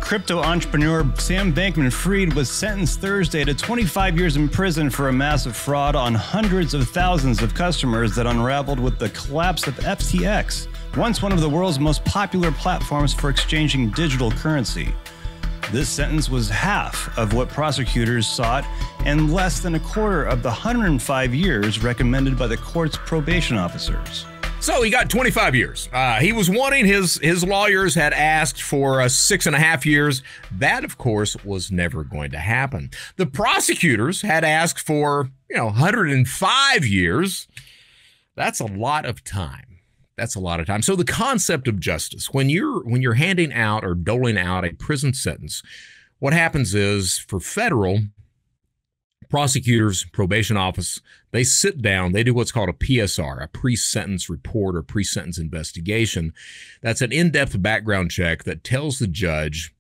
crypto entrepreneur Sam Bankman-Fried was sentenced Thursday to 25 years in prison for a massive fraud on hundreds of thousands of customers that unraveled with the collapse of FTX, once one of the world's most popular platforms for exchanging digital currency. This sentence was half of what prosecutors sought and less than a quarter of the 105 years recommended by the court's probation officers. So he got 25 years. He was wanting, his lawyers had asked for 6.5 years. That, of course, was never going to happen. The prosecutors had asked for, 105 years. That's a lot of time. That's a lot of time. So the concept of justice, when you're handing out or doling out a prison sentence, what happens is for federal prosecutors, probation office, they sit down, they do what's called a PSR, a pre-sentence report or pre-sentence investigation. That's an in-depth background check that tells the judge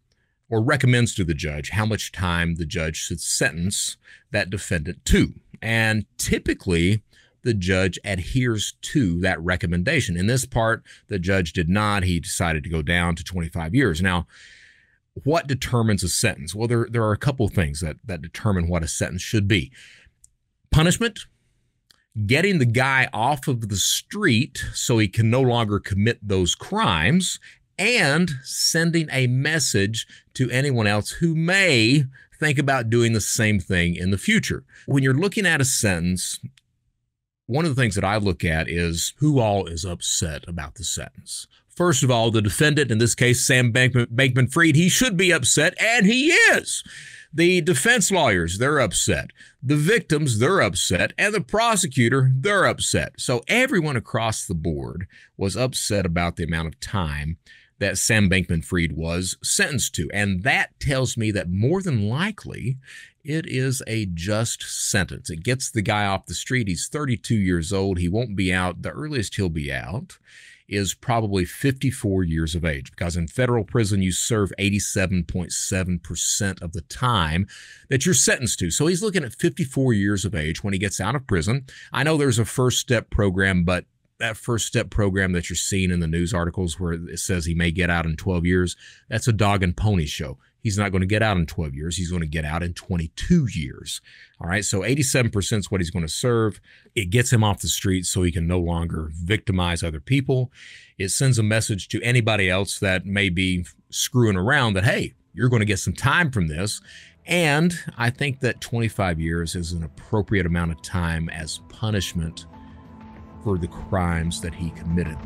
or recommends to the judge how much time the judge should sentence that defendant to. And typically, the judge adheres to that recommendation. In this part, the judge did not. He decided to go down to 25 years. Now, what determines a sentence? Well, there are a couple of things that determine what a sentence should be. Punishment, getting the guy off of the street so he can no longer commit those crimes, and sending a message to anyone else who may think about doing the same thing in the future. When you're looking at a sentence, one of the things that I look at is who all is upset about the sentence. First of all, the defendant, in this case, Sam Bankman-Fried, he should be upset, and he is. The defense lawyers, they're upset. The victims, they're upset. And the prosecutor, they're upset. So everyone across the board was upset about the amount of time that Sam Bankman-Fried was sentenced to. And that tells me that more than likely, it is a just sentence. It gets the guy off the street. He's 32 years old. He won't be out. The earliest he'll be out is probably 54 years of age, because in federal prison, you serve 87.7% of the time that you're sentenced to. So he's looking at 54 years of age when he gets out of prison. I know there's a first step program, but that first step program that you're seeing in the news articles where it says he may get out in 12 years, that's a dog and pony show. He's not going to get out in 12 years. He's going to get out in 22 years. All right. So 87% is what he's going to serve. It gets him off the street so he can no longer victimize other people. It sends a message to anybody else that may be screwing around that, hey, you're going to get some time from this. And I think that 25 years is an appropriate amount of time as punishment for the crimes that he committed.